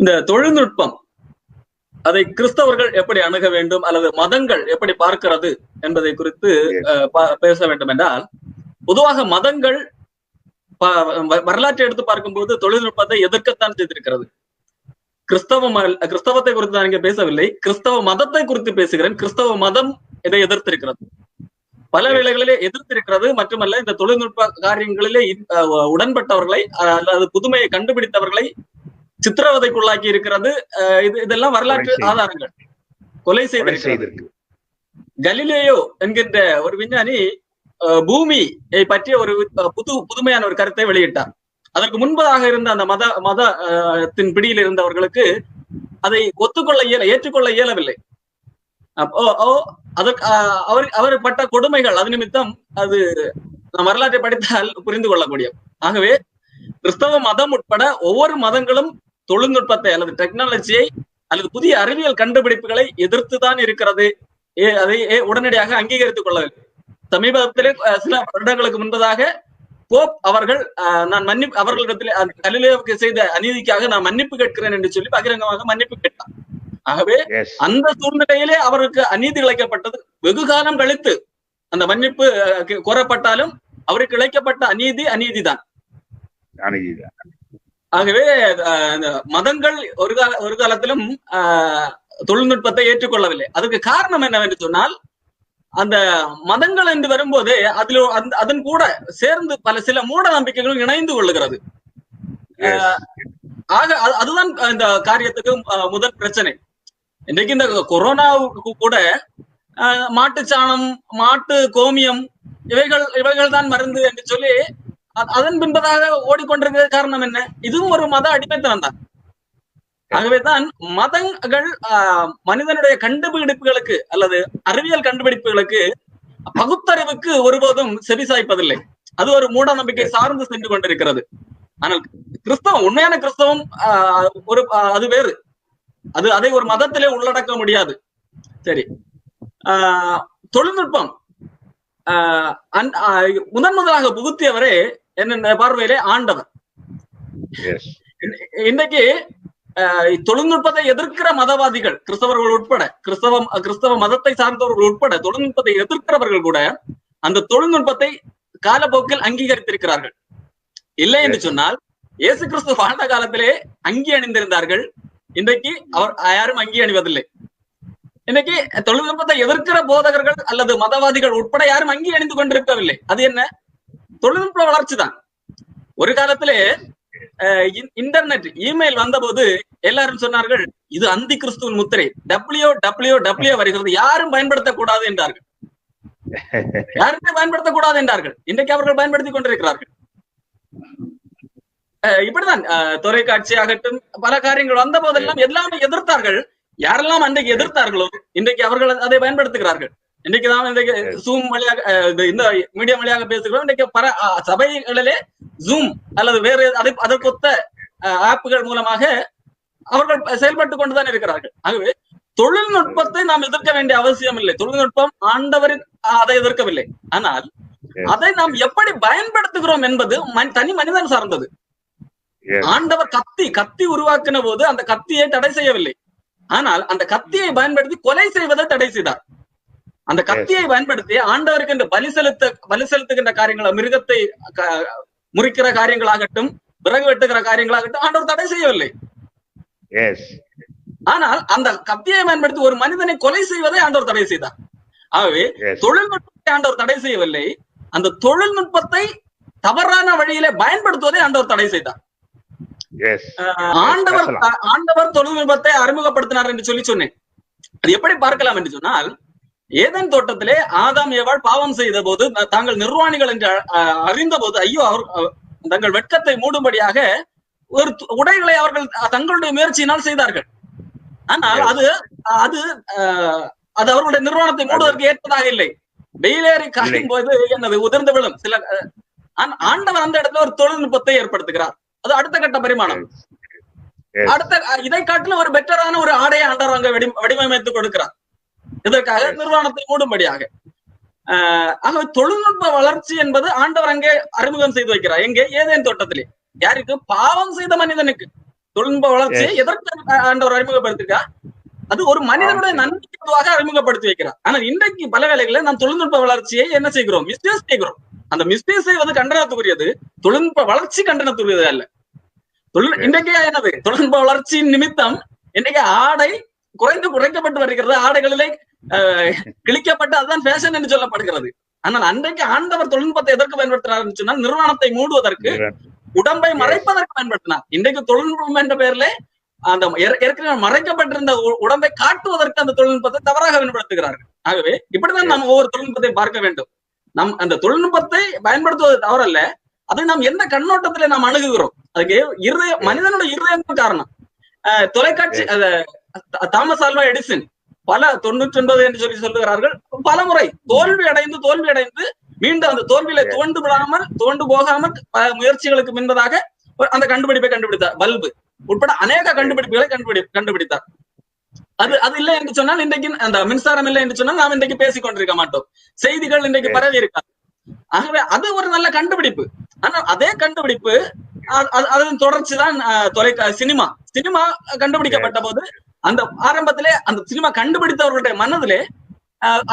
இந்த தொழில்நுட்பம் அதை கிறிஸ்தவர்கள் எப்படி அணுக வேண்டும் அல்லது மதங்கள் எப்படி பார்க்கிறது என்பதை குறித்து பேச வேண்டும் என்றால், பொதுவாக மதங்கள் வரலாற்றை எடுத்து பார்க்கும்போது தொழில்நுட்பத்தை எதிர்க்கத்தான் செய்திருக்கிறது. கிறிஸ்தவத்தை குறித்து நான் இங்கே பேசவில்லை, கிறிஸ்தவ மதத்தை குறித்து பேசுகிறேன். கிறிஸ்தவ மதம் இதை எதிர்த்திருக்கிறது, பல வேளைகளிலே எதிர்த்திருக்கிறது. மட்டுமல்ல, இந்த தொழில்நுட்ப காரியங்களிலே உடன்பட்டவர்களை அல்லது புதுமையை கண்டுபிடித்தவர்களை சித்திரவதைக்குள்ளாக்கி இருக்கிறது. இதெல்லாம் வரலாற்று ஆதாரங்கள். கொலை செய்திருக்கிறது. கலிலேயோ என்கின்ற ஒரு விஞ்ஞானி பூமியை பற்றிய ஒரு புதுமையான ஒரு கருத்தை வெளியிட்டார். அதற்கு முன்பதாக இருந்த அந்த மதத்தின் பிடியில் இருந்தவர்களுக்கு அதை ஏற்றுக்கொள்ள இயலவில்லை. அதற்கு அவர் பட்ட கொடுமைகள் அது நிமித்தம் அது வரலாற்றை படித்தால் புரிந்து கொள்ளக்கூடிய. ஆகவே கிறிஸ்தவ மதம் உட்பட ஒவ்வொரு மதங்களும் தொழில்நுட்பத்தை அல்லது டெக்னாலஜியை அல்லது புதிய அறிவியல் கண்டுபிடிப்புகளை எதிர்த்துதான் இருக்கிறது. அதை உடனடியாக அங்கீகரித்துக் கொள்ளவில்லை. சமீபத்திலே சில வருடங்களுக்கு முன்பதாக போப் அவர்கள் அவர்களிடத்திலே கலிலேயோவுக்கு செய்த அநீதிக்காக நான் மன்னிப்பு கேட்கிறேன் என்று சொல்லி பகிரங்கமாக மன்னிப்பு கேட்டார். ஆகவே அந்த சூழ்நிலையிலே அவருக்கு அநீதி இழைக்கப்பட்டது. வெகு காலம் கழித்து அந்த மன்னிப்பு கோரப்பட்டாலும் அவருக்கு இழைக்கப்பட்ட அநீதிதான். ஆகவே மதங்கள் ஒரு காலத்திலும் தொழில்நுட்பத்தை ஏற்றுக்கொள்ளவில்லை. அதுக்கு காரணம் என்னவென்று சொன்னால், அந்த மதங்கள் என்று வரும்போதே அதன் கூட சேர்ந்து சில மூட நம்பிக்கைகளும் இணைந்து கொள்ளுகிறது. ஆக அதுதான் இந்த காரியத்துக்கு முதல் பிரச்சனை. இன்றைக்கு இந்த கொரோனாவுக்கு கூட மாட்டு சாணம், மாட்டு கோமியம் இவைகள் தான் மருந்து என்று சொல்லி அதன் பின்பதாக ஓடிக்கொண்டிருக்கிற காரணம் என்ன? இதுவும் ஒரு மத அடிமைத்தனம் தான். ஆகவேதான் மதங்கள் மனிதனுடைய கண்டுபிடிப்புகளுக்கு அல்லது அறிவியல் கண்டுபிடிப்புகளுக்கு பகுத்தறிவுக்கு ஒருபோதும் செவிசாய்ப்பதில்லை. அது ஒரு மூட நம்பிக்கை சார்ந்து சென்று கொண்டிருக்கிறது. ஆனால் கிறிஸ்தவம், உண்மையான கிறிஸ்தவம் அது வேறு. அதை ஒரு மதத்திலே உள்ளடக்க முடியாது. சரி, தொழில்நுட்பம் முதலாக புகுத்தியவரே என்ன பார்வையிலே ஆண்டவர். இன்னைக்கு தொழில்நுட்பத்தை எதிர்க்கிற மதவாதிகள், கிறிஸ்தவர்கள் உட்பட, கிறிஸ்தவ மதத்தை சார்ந்தவர்கள் உட்பட தொழில்நுட்பத்தை எதிர்க்கிறவர்கள் கூட அந்த தொழில்நுட்பத்தை காலப்போக்கில் அங்கீகரித்திருக்கிறார்கள். இல்லை என்று சொன்னால், இயேசு கிறிஸ்து வாழ்ந்த காலத்திலே அங்கி அணிந்திருந்தார்கள். இன்றைக்கு யாரும் அங்கி அணிவதில்லை. இன்னைக்கு தொழில்நுட்பத்தை எதிர்க்கிற போதகர்கள் அல்லது மதவாதிகள் உட்பட யாரும் அங்கி அணிந்து கொண்டிருக்கவில்லை. அது என்ன? தொழில்நுட்ப வளர்ச்சி தான். ஒரு காலத்திலே இன்டர்நெட், இமெயில் வந்தபோது எல்லாரும் சொன்னார்கள், இது அந்தி கிறிஸ்துவின் முத்திரை, WWW வருகிறது, யாரும் பயன்படுத்தக்கூடாது என்றார்கள். யாருமே பயன்படுத்தக்கூடாது என்றார்கள். இன்றைக்கு அவர்கள் பயன்படுத்திக் கொண்டிருக்கிறார்கள். இப்படிதான் தொலைக்காட்சி ஆகட்டும், பல காரியங்கள் வந்த போதெல்லாம் எல்லாமே எதிர்த்தார்கள். யாரெல்லாம் அன்றைக்கு எதிர்த்தார்களோ இன்றைக்கு அவர்கள் அதை பயன்படுத்துகிறார்கள். இன்றைக்கு தான் இன்றைக்கு ஜூம் வழியாக, இந்த மீடியா வழியாக பேசுகிறோம். இன்றைக்கு பல சபைகளிலே ஜூம் அல்லது வேறு அதற்கொத்த ஆப்புகள் மூலமாக அவர்கள் செயல்பட்டுக் கொண்டுதான் இருக்கிறார்கள். ஆகவே தொழில்நுட்பத்தை நாம் எதிர்க்க வேண்டிய அவசியம் இல்லை. தொழில்நுட்பம் ஆண்டவரின் அதை எதிர்க்கவில்லை. ஆனால் அதை நாம் எப்படி பயன்படுத்துகிறோம் என்பது தனி மனிதன் சார்ந்தது. ஆண்டவர் கத்தி உருவாக்கின போது அந்த கத்தியை தடை செய்யவில்லை. ஆனால் அந்த கத்தியை பயன்படுத்தி கொலை செய்வதை தடை செய்தார். அந்த கத்தியை பயன்படுத்தி ஆண்டவருக்கு என்று பலி செலுத்துகின்ற காரியங்கள், மிருகத்தை முறிக்கிற காரியங்களாகட்டும், விறகு வெட்டுகிற காரியங்களாகட்டும் ஆண்டவர் தடை செய்யவில்லை. ஆனால் அந்த கத்தியை பயன்படுத்தி ஒரு மனிதனை கொலை செய்வதை ஆண்டவர் தடை செய்தார். ஆகவே தொழில்நுட்பத்தை ஆண்டவர் தடை செய்யவில்லை, அந்த தொழில்நுட்பத்தை தவறான வழியிலே பயன்படுத்துவதை ஆண்டவர் தடை செய்தார். ஆண்டவர் தொழில்நுட்பத்தை அறிமுகப்படுத்தினார் என்று சொல்லி சொன்னேன். அது எப்படி பார்க்கலாம் என்று சொன்னால், ஏதேன் தோட்டத்திலே ஆதாம் ஏவாள் பாவம் செய்த போது தாங்கள் நிர்வாணிகள் என்று அறிந்த போது, ஐயோ, தங்கள் வெட்கத்தை மூடும்படியாக ஒரு உடைகளை அவர்கள் தங்களுடைய முயற்சியினால் செய்தார்கள். ஆனால் அது அவர்களுடைய நிர்வாணத்தை மூடுவதற்கு ஏற்பதாக இல்லை. வெயிலேறி காயும் போது என்னது உதிர்ந்து விழும். ஆண்டவர் அந்த இடத்துல ஒரு தொழில்நுட்பத்தை ஏற்படுத்துகிறார். அது அடுத்த கட்ட பரிமாணம். இதை காட்டிலும் ஒரு பெட்டரான ஒரு ஆடையை ஆண்டவர் அங்க வடிவமைத்து கொடுக்கிறார். இதற்காக நிர்வாணத்தை மூடும்படியாக. ஆகவே தொழில்நுட்ப வளர்ச்சி என்பது ஆண்டவர் அங்கே அறிமுகம் செய்து வைக்கிறார். எங்கே? ஏதேன் தோட்டத்திலே. யாருக்கு? பாவம் செய்த மனிதனுக்கு. தொழில்நுட்ப வளர்ச்சியை எதற்கு ஆண்டவர் அறிமுகப்படுத்திருக்கா? அது ஒரு மனிதனுடைய நன்மைக்கு பொதுவாக அறிமுகப்படுத்தி வைக்கிறார். ஆனால் இன்றைக்கு பல வேளைகளில் நாம் தொழில்நுட்ப வளர்ச்சியை என்ன செய்கிறோம்? மிஸ்யூஸ் செய்கிறோம். அந்த மிஸ்யூஸ் செய்வது கண்டனத்துக்குரியது, தொழில்நுட்ப வளர்ச்சி கண்டனத்துக்குரியது அல்ல. இன்றைக்கு என்னது தொழில்நுட்ப வளர்ச்சியின் நிமித்தம் இன்றைக்கு ஆடை குறைக்கப்பட்டு வருகிறது, ஆடைகளிலே கிழிக்கப்பட்டு அதுதான் ஃபேஷன் என்று சொல்லப்படுகிறது. ஆனால் அன்றைக்கு ஆண்டவர் தொழில்நுட்பத்தை எதற்கு பயன்படுத்தினார் சொன்னால் நிர்வாணத்தை மூடுவதற்கு, உடம்பை மறைப்பதற்கு பயன்படுத்தினார். இன்றைக்கு தொழில்நுட்பம் என்ற பெயர்ல அந்த ஏற்கனவே மறைக்கப்பட்டிருந்த உடம்பை காட்டுவதற்கு அந்த தொழில்நுட்பத்தை தவறாக பயன்படுத்துகிறார்கள். ஆகவே இப்படிதான் நாம் ஒவ்வொரு தொழில்நுட்பத்தை பார்க்க வேண்டும். நம் அந்த தொழில்நுட்பத்தை பயன்படுத்துவது தவறல்ல, அதை நாம் எந்த கண்ணோட்டத்திலே நாம் அணுகுகிறோம். அதுக்கு மனிதனுடைய இருதயம் காரணம். தொலைக்காட்சி தாமஸ் ஆல்வா எடிசன் பல 99 என்று சொல்லி சொல்லுகிறார்கள், பல முறை தோல்வி அடைந்து மீண்டும் அந்த தோல்வியில துவண்டு போகாமல் முயற்சிகளுக்கு முன்பதாக அந்த கண்டுபிடிப்பை கண்டுபிடித்தார். பல்பு உட்பட அநேக கண்டுபிடிப்புகளை கண்டுபிடித்தார். அது இல்லை என்று சொன்னால் இன்றைக்கு அந்த மின்சாரம் இல்லை என்று சொன்னால் நாம் இன்றைக்கு பேசிக் கொண்டிருக்க மாட்டோம், செய்திகள் இன்றைக்கு பரவி இருக்காது. ஆகவே அது ஒரு நல்ல கண்டுபிடிப்பு. ஆனால் அதே கண்டுபிடிப்பு அதன் தொடர்ச்சிதான் சினிமா கண்டுபிடிக்கப்பட்ட போது அந்த ஆரம்பத்திலே அந்த சினிமா கண்டுபிடித்தவர்களுடைய மனதிலே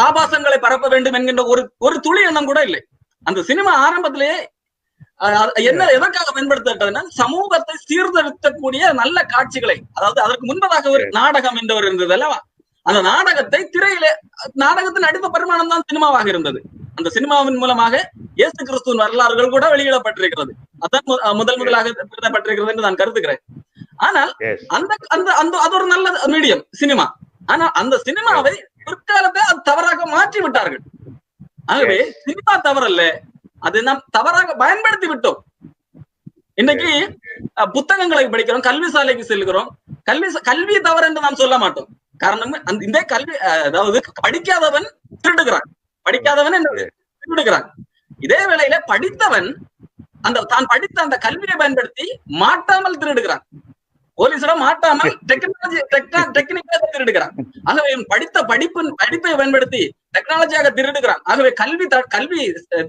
ஆபாசங்களை பரப்ப வேண்டும் என்கின்ற ஒரு துளி எண்ணம் கூட இல்லை. அந்த சினிமா ஆரம்பத்திலேயே எதற்காக பயன்படுத்தப்பட்டதுன்னா சமூகத்தை சீர்திருத்தக்கூடிய நல்ல காட்சிகளை, அதாவது அதற்கு முன்பதாக ஒரு நாடகம் என்ற ஒரு இருந்தது அல்லவா, அந்த நாடகத்தை திரையிலே நாடகத்தின் அடித்த பரிமாணம் தான் சினிமாவாக இருந்தது. அந்த சினிமாவின் மூலமாக இயேசு கிறிஸ்துவின் வரலாறுகள் கூட வெளியிடப்பட்டிருக்கிறது. அதான் முதலாக எழுதப்பட்டிருக்கிறது என்று நான் கருதுகிறேன். ஆனால் அது ஒரு நல்ல மீடியம் சினிமா. ஆனால் அந்த சினிமாவை பிற்காலத்தை தவறாக மாற்றி விட்டார்கள். ஆகவே சினிமா தவறல்ல, அதை நாம் தவறாக பயன்படுத்தி விட்டோம். இன்னைக்கு புத்தகங்களை படிக்கிறோம், கல்வி சாலைக்கு செல்கிறோம். கல்வி தவறு என்று நாம் சொல்ல மாட்டோம். காரணம் இந்த கல்வி, அதாவது படிக்காதவன் திருடுகிறான், திருடுகிறான். இதே வேளையில படித்தவன் தான் படித்த அந்த கல்வியை பயன்படுத்தி மாட்டாமல் திருடுகிறான். போலீஸிடம் மாட்டாமல் டெக்னிக்காக திருடுகிறான். ஆகவே படித்த படிப்பை பயன்படுத்தி டெக்னாலஜியாக திருடுகிறான். ஆகவே கல்வி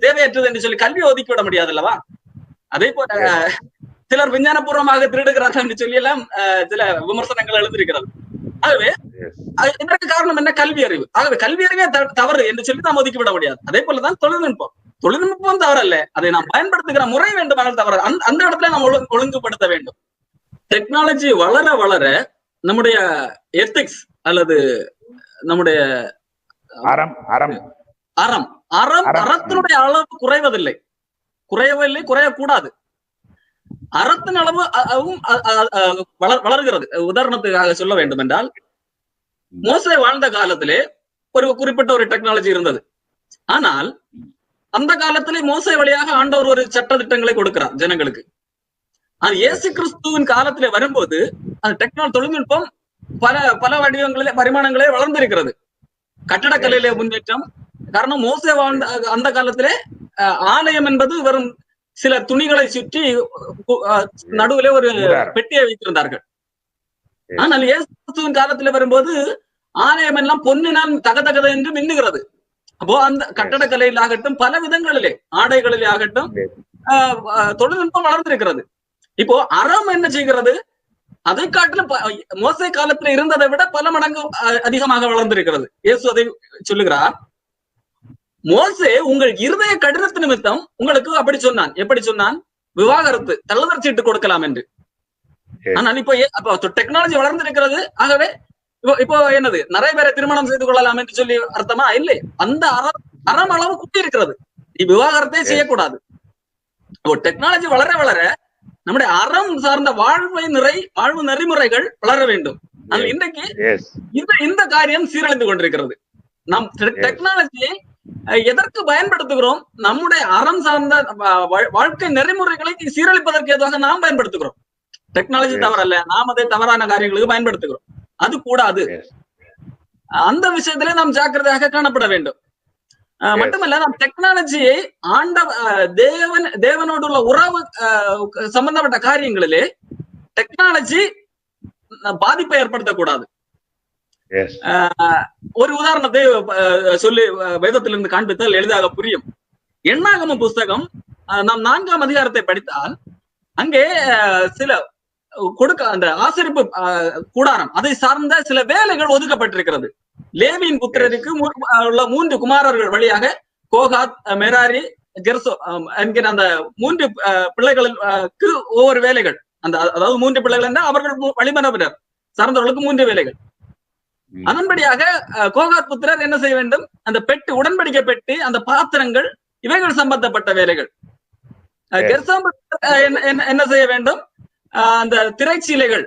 தேவையற்றது என்று சொல்லி கல்வியை ஒதுக்கிவிட முடியாது அல்லவா? அதே போல சிலர் விஞ்ஞானபூர்வமாக திருடுகிறார்கள் என்று சொல்லி எல்லாம் சில விமர்சனங்கள் எழுந்திருக்கிறது. ஆகவே இதற்கு காரணம் என்ன? கல்வி அறிவு. ஆகவே கல்வி அறிவே தவறு என்று சொல்லி நாம் ஒதுக்கிவிட முடியாது. அதே போலதான் தொழில்நுட்பம் தவறல்ல, அதை நாம் பயன்படுத்துகிற முறை வேண்டுமானால் தவறு. அந்த இடத்துல நாம் ஒழுங்குபடுத்த வேண்டும். டெக்னாலஜி வளர வளர நம்முடைய எத்திக்ஸ் அல்லது நம்முடைய அறத்தினுடைய அளவு குறையக்கூடாது. அறத்தின் அளவு வளர்கிறது. உதாரணத்துக்காக சொல்ல வேண்டும் என்றால், மோசே வாழ்ந்த காலத்திலே ஒரு குறிப்பிட்ட ஒரு டெக்னாலஜி இருந்தது. ஆனால் அந்த காலத்திலே மோசே வழியாக ஆண்டவர் ஒரு சட்ட திட்டங்களை கொடுக்கிறார் ஜனங்களுக்கு. அது இயேசு கிறிஸ்துவின் காலத்திலே வரும்போது அந்த தொழில்நுட்பம் பல வடிவங்களிலே பரிமாணங்களே வளர்ந்திருக்கிறது. கட்டடக்கலையிலே முன்னேற்றம். காரணம் மோசே வாழ்ந்த அந்த காலத்திலே ஆலயம் என்பது வெறும் சில துணிகளை சுற்றி நடுவிலே ஒரு பெட்டியை வைத்திருந்தார்கள். ஆனால் இயேசு கிறிஸ்துவின் காலத்திலே வரும்போது ஆலயம் எல்லாம் பொன்னினால் தகதகத என்று மின்னுகிறது. அப்போ அந்த கட்டடக்கலையில் ஆகட்டும், பல விதங்களிலே ஆடைகளிலே ஆகட்டும் தொழில்நுட்பம் வளர்ந்திருக்கிறது. இப்போ அறம் என்ன செய்கிறது? அதை காட்டிலும் மோசே காலத்துல இருந்ததை விட பல மடங்கு அதிகமாக வளர்ந்திருக்கிறது. இயேசு அதை சொல்லுகிறார், மோசே உங்கள் இருதய கடினத்து நிமித்தம் உங்களுக்கு அப்படி சொன்னான். எப்படி சொன்னான்? விவாகரத்து, தள்ளுதற் சீட்டு கொடுக்கலாம் என்று. ஆனால் இப்போ டெக்னாலஜி வளர்ந்திருக்கிறது. ஆகவே இப்போ என்னது, நிறைய பேரை திருமணம் செய்து கொள்ளலாம் என்று சொல்லி அர்த்தமா? இல்லை, அந்த அறம் அளவு கூட்டி இருக்கிறது. விவாகரத்தை செய்யக்கூடாது. டெக்னாலஜி வளர வளர நம்முடைய அறம் சார்ந்த வாழ்வு நெறிமுறைகள் வளர வேண்டும். ஆனால் இன்றைக்கு இந்த காரியம் சீரழிந்து கொண்டிருக்கிறது. நாம் டெக்னாலஜியை எதற்கு பயன்படுத்துகிறோம்? நம்முடைய அறம் சார்ந்த வாழ்க்கை நெறிமுறைகளை சீரழிப்பதற்கு ஏதுவாக நாம் பயன்படுத்துகிறோம். டெக்னாலஜி தவறல்ல, நாம் அதை தவறான காரியங்களுக்கு பயன்படுத்துகிறோம். அது கூடாது. அந்த விஷயத்திலே நாம் ஜாக்கிரதையாக காணப்பட வேண்டும். மட்டுமல்ல, நாம் டெக்னாலஜியை தேவனோடு உள்ள உறவு சம்பந்தப்பட்ட காரியங்களிலே டெக்னாலஜி பாதிப்பை ஏற்படுத்தக்கூடாது. ஒரு உதாரணத்தை சொல்லி வேதத்திலிருந்து காண்பித்தால் எளிதாக புரியும். எண்ணாகம புஸ்தகம் நாம் 4ஆம் அதிகாரத்தை படித்தால் அங்கே சில கொடுக்க அந்த ஆசரிப்பு கூடாரம் அதை சார்ந்த சில வேலைகள் ஒதுக்கப்பட்டிருக்கிறது. லேவியின் புத்திரருக்கு உள்ள 3 குமாரர்கள் வழியாக கோகாத், மெராரி, கெர்சோ என்கிற அந்த 3 பிள்ளைகளுக்கு ஒவ்வொரு வேலைகள், அந்த அதாவது 3 பிள்ளைகள் என்றால் அவர்கள் வழிமரபினர் சார்ந்தவர்களுக்கு 3 வேலைகள். அதன்படியாக கோகாத் புத்திரர் என்ன செய்ய வேண்டும்? அந்த பெட்டி, உடன்படிக்கை பெட்டி, அந்த பாத்திரங்கள், இவைகள் சம்பந்தப்பட்ட வேலைகள். கெர்சோம் என்ன செய்ய வேண்டும்? அந்த திரைச்சீலைகள்,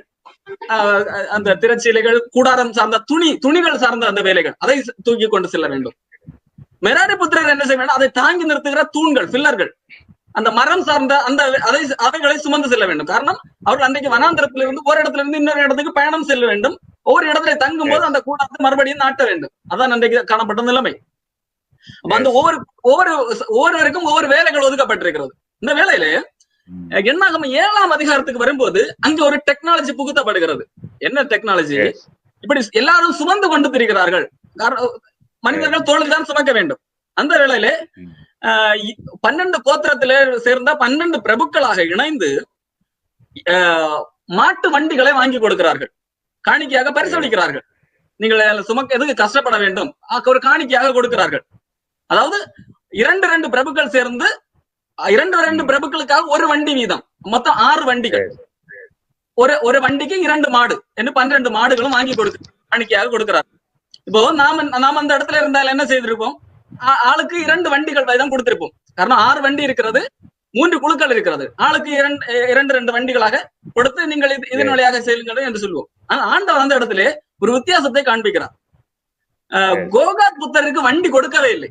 அந்த திரைச்சீலைகள், கூடாரம் சார்ந்த துணிகள் சார்ந்த அந்த வேலைகள், அதை தூக்கி கொண்டு செல்ல வேண்டும். மெராரி புத்திரர் என்ன செய்ய வேண்டும்? அதை தாங்கி நிறுத்துகிற தூண்கள், பில்லர்கள், அந்த மரம் சார்ந்த அந்த அவைகளை சுமந்து செல்ல வேண்டும். காரணம், அவர்கள் அன்றைக்கு வனாந்திரத்திலிருந்து ஒரு இடத்துல இருந்து இன்னொரு இடத்துக்கு பயணம் செல்ல வேண்டும். ஒவ்வொரு இடத்துல தங்கும் போது அந்த கூடாரத்தை மறுபடியும் நாட்ட வேண்டும். அதான் அன்றைக்கு காணப்பட்ட நிலைமை. அந்த ஒவ்வொருவருக்கும் ஒவ்வொரு வேலைகள் ஒதுக்கப்பட்டிருக்கிறது. இந்த வேலையில என்னாகும் 7ஆம் அதிகாரத்துக்கு வரும்போது அங்க ஒரு டெக்னாலஜி புகுத்தப்படுகிறது. என்ன டெக்னாலஜி? இப்படி எல்லாரும் சுமந்து கொண்டு திரிகிறார்கள். மனிதர்கள் தோளில் தான் சுமக்க வேண்டும். அந்த வேளையில 12 கோத்திரத்திலே சேர்ந்த 12 பிரபுக்களாக இணைந்து மாட்டு வண்டிகளை வாங்கி கொடுக்கிறார்கள். காணிக்கையாக பரிசோதிக்கிறார்கள். நீங்கள் சுமக்க எதுக்கு கஷ்டப்பட வேண்டும், ஒரு காணிக்கையாக கொடுக்கிறார்கள். அதாவது 2 பிரபுக்கள் சேர்ந்து 2 பிரபுக்களுக்காக ஒரு வண்டி வீதம், மொத்தம் 6 வண்டிகள், ஒரு வண்டிக்கு 2 மாடு என்று 12 மாடுகளும் வாங்கி காணிக்கையாக கொடுக்கிறார். இப்போ நாம அந்த இடத்துல இருந்தால் என்ன செய்திருப்போம்? ஆளுக்கு 2 வண்டிகள் தான் கொடுத்திருப்போம். காரணம் 6 வண்டி இருக்கிறது, 3 குழுக்கள் இருக்கிறது. ஆளுக்கு 2 வண்டிகளாக கொடுத்து நீங்கள் இதன் வழியாக செல்லுங்கள் என்று சொல்லுவோம். ஆனா ஆண்டவர் அந்த இடத்துல ஒரு வித்தியாசத்தை காண்பிக்கிறார். கோகாத் புத்திரருக்கு வண்டி கொடுக்கவே இல்லை.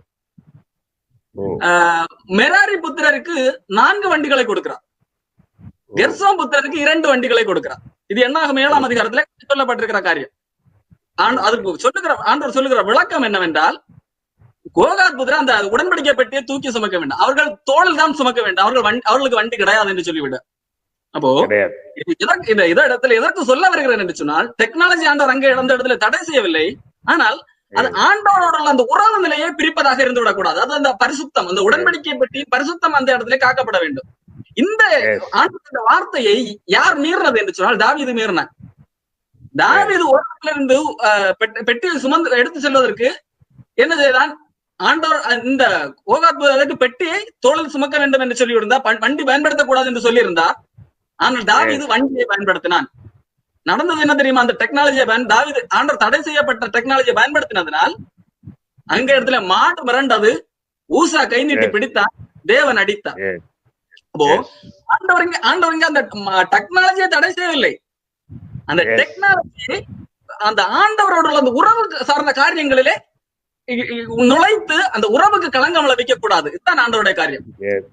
மெராரி புத்திரருக்கு 4 வண்டிகளை கொடுக்கிறார். கெர்சோம் புத்திரருக்கு 2 வண்டிகளை கொடுக்கிறார். இது என்னாகும் 7ஆம் அதிகாரத்துல சொல்லப்பட்டிருக்கிற காரியம். அதுக்கு ஆண்டவர் சொல்லுகிற விளக்கம் என்னவென்றால், கோகாத் புத்திரர் அந்த உடன்படிக்கை பெட்டியை தூக்கி சுமக்க வேண்டும், அவர்கள் தோளில் தான் சுமக்க வேண்டும், அவர்களுக்கு வண்டி கிடையாது என்று சொல்லிவிட. அப்போ இந்த இடத்துல எதற்கு சொல்ல வருகிறேன் என்று சொன்னால், டெக்னாலஜி ஆண்டவர் அங்கே இழந்த இடத்துல தடை செய்யவில்லை. ஆனால் அது ஆண்டவரோட அந்த உறவு நிலையை பிரிப்பதாக இருந்து விடக்கூடாது. அது அந்த பரிசுத்தம், அந்த உடன்படிக்கை பற்றி பரிசுத்தம் அந்த இடத்துல காக்கப்பட வேண்டும். இந்த ஆண்டவருடைய வார்த்தையை யார் மீறினது என்று சொன்னால், தாவீது மீறினார். தாவீது ஒரு இடத்துல இருந்து பெட்டியை சுமந்து எடுத்து செல்வதற்கு என்ன செய்தான்? ஆண்டவர் இந்த கோகாத் பெட்டியை தோளில் சுமக்க வேண்டும் என்று சொல்லியிருந்தா, வண்டி பயன்படுத்தக்கூடாது என்று சொல்லியிருந்தார். ஆனால் தாவீது வண்டியை பயன்படுத்தினான். நடந்தது என்ன தெரியுமா? அந்த டெக்னாலஜியை தாவீது ஆண்டவர் தடை செய்யப்பட்ட டெக்னாலஜியை பயன்படுத்தினதுனால் அங்க இடத்துல மாடு மிரண்டது, ஊசா கை நீட்டி பிடித்தார், தேவன் அடித்தார். அப்போ ஆண்டவர் இங்க அந்த டெக்னாலஜியை தடை செய்யவில்லை. அந்த டெக்னாலஜி அந்த ஆண்டவரோட அந்த உறவு சார்ந்த காரியங்களிலே நுழைத்து அந்த உறவுக்கு களங்கம் விளைவிக்க கூடாது. இதுதான் ஆண்டவருடைய காரியம்.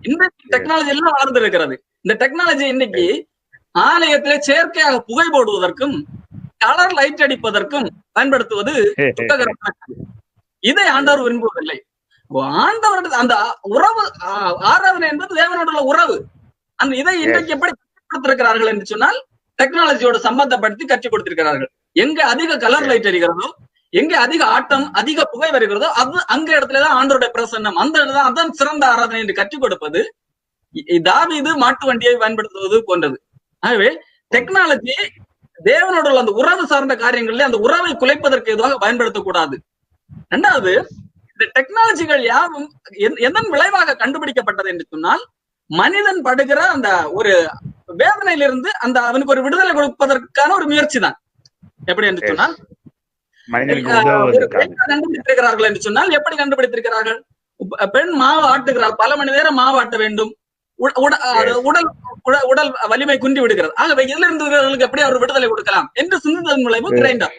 இன்றைக்கு டெக்னாலஜி எல்லாம் வளர்ந்து இருக்கிறது. இந்த டெக்னாலஜி இன்னைக்கு ஆலயத்திலே செயற்கையாக புகை போடுவதற்கும் கலர் லைட் அடிப்பதற்கும் பயன்படுத்துவது இதை ஆண்டவர் விரும்புவதில்லை. ஆண்டவரோட அந்த உறவு ஆராதனை என்பது தேவனோட உறவு. அந்த இதை இன்றைக்கு எப்படி கொடுத்திருக்கிறார்கள் என்று சொன்னால், டெக்னாலஜியோட சம்பந்தப்படுத்தி கற்றுக் கொடுத்திருக்கிறார்கள். எங்க அதிக கலர் லைட் அடிக்கிறதோ, எங்க அதிக ஆட்டம், அதிக புகை வருகிறதோ, அது அங்க இடத்துலதான் ஆண்டவருடைய பிரசன்னம், அந்த இடத்துல அதான் சிறந்த ஆராதனை என்று கற்றுக் கொடுப்பது தாவீது மாட்டு வண்டியை பயன்படுத்துவது போன்றது. ஆகவே டெக்னாலஜி தேவனோட அந்த உறவு சார்ந்த காரியங்களில் அந்த உறவை குலைப்பதற்கு எதுவாக பயன்படுத்தக்கூடாது. 2வது, இந்த டெக்னாலஜிகள் யாவும் எதன் விளைவாக கண்டுபிடிக்கப்பட்டது என்று சொன்னால், மனிதன் படுகிற அந்த ஒரு வேதனையிலிருந்து அந்த அவனுக்கு ஒரு விடுதலை கொடுப்பதற்கான ஒரு முயற்சி தான். எப்படி என்று சொன்னால், கண்டுபிடித்திருக்கிறார்கள் என்று சொன்னால் எப்படி கண்டுபிடித்திருக்கிறார்கள்? பெண் மாவு ஆட்டுகிறார், பல மணி நேரம் மாவு ஆட்ட வேண்டும், உடல் வலிமை குன்றி விடுகிறது. ஆகவே இதுல இருந்து எப்படி அவர் விடுதலை கொடுக்கலாம் என்று சிந்தித்ததன் விளைவு கிரைண்டர்.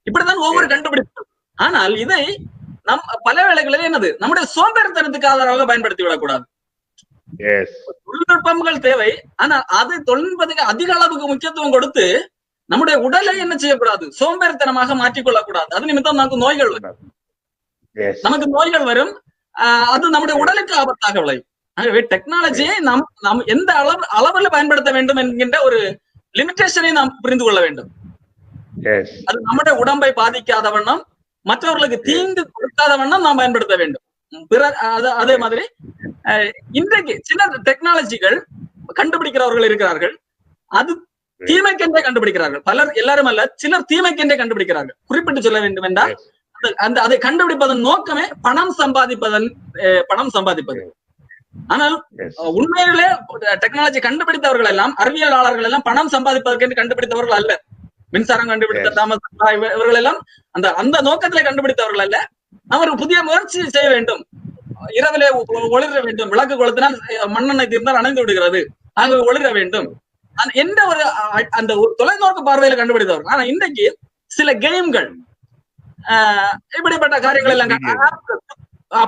இப்படித்தான் ஒவ்வொரு கண்டுபிடிப்பு. ஆனால் இதை நம் பல வேளைகளில் என்னது நம்முடைய சோம்பேறித்தனத்துக்கு ஆதரவாக பயன்படுத்தி விடக்கூடாது. தொழில்நுட்பங்கள் தேவை, ஆனால் அது தொழில்நுட்பத்துக்கு அதிக அளவுக்கு முக்கியத்துவம் கொடுத்து நம்முடைய உடலை என்ன செய்யக்கூடாது? சோம்பேறித்தனமாக மாற்றிக்கொள்ளக் கூடாது. அது நிமித்தம் நமக்கு நோய்கள் வரும். அது நம்முடைய உடலுக்கு ஆபத்தாக விளையும். ஆகவே டெக்னாலஜியை நாம் எந்த அளவில் பயன்படுத்த வேண்டும் என்கின்ற ஒரு லிமிடேஷனை நாம் புரிந்து கொள்ள வேண்டும். அது நம்முடைய உடம்பை பாதிக்காத வண்ணம், மற்றவர்களுக்கு தீங்கு கொடுக்காத வண்ணம் நாம் பயன்படுத்த வேண்டும். அதே மாதிரி இன்றைக்கு சில டெக்னாலஜிகள் கண்டுபிடிக்கிறவர்கள் இருக்கிறார்கள். அது தீமைக்கென்றே கண்டுபிடிக்கிறார்கள். பலர், எல்லாரும் அல்ல, சிலர் தீமைக்கென்றே கண்டுபிடிக்கிறார்கள். குறிப்பிட்டு சொல்ல வேண்டும் என்றால் அதை கண்டுபிடிப்பதன் நோக்கமே பணம் சம்பாதிப்பது. ஆனால் உண்மையிலே டெக்னாலஜி கண்டுபிடித்தவர்கள் எல்லாம், அறிவியலாளர்கள் எல்லாம் பணம் சம்பாதிப்பதற்கு கண்டுபிடித்தவர்கள் அல்ல. மின்சாரம் கண்டுபிடித்த தாமஸ் இவர்கள் எல்லாம் அந்த நோக்கத்திலே கண்டுபிடித்தவர்கள் அல்ல. அவர் புதிய முயற்சி செய்ய வேண்டும், இரவிலே ஒளிர வேண்டும், விளக்கு கொளுத்தினால் மண்ணெண்ணெய் தீர்ந்தால் அணைந்து விடுகிறது, அங்கு ஒளிர வேண்டும் என்ற ஒரு அந்த தொலைநோக்கு பார்வையில கண்டுபிடித்தவர்கள். ஆனா இன்றைக்கு சில கேம்கள், இப்படிப்பட்ட காரியங்கள் எல்லாம்,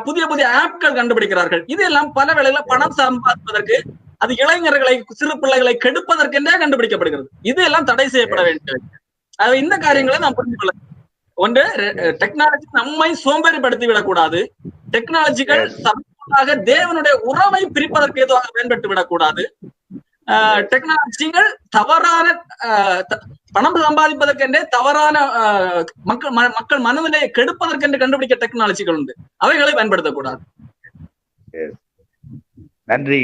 புதிய புதிய ஆப்கள் கண்டுபிடிக்கிறார்கள். இதெல்லாம் பல வேளையில பணம் சம்பாதிப்பதற்கு, அது இளைஞர்களை, சிறு பிள்ளைகளை கெடுப்பதற்கென்றே கண்டுபிடிக்கப்படுகிறது. இது எல்லாம் தடை செய்யப்பட வேண்டும். இந்த காரியங்களை நாம் புரிந்து கொள்ள. ஒன்று, டெக்னாலஜி நம்மை சோம்பேறிப்படுத்தி விடக்கூடாது. டெக்னாலஜிகள் சமூகமாக தேவனுடைய உறவை பிரிப்பதற்கு எதுவாக பயன்பட்டு விடக்கூடாது. டெக்னாலஜிகள் தவறான பணம் சம்பாதிப்பதற்கென்றே தவறான மக்கள் மனநிலையை கெடுப்பதற்கென்று கண்டுபிடிக்க டெக்னாலஜிகள் உண்டு, அவைகளை பயன்படுத்தக்கூடாது. நன்றி.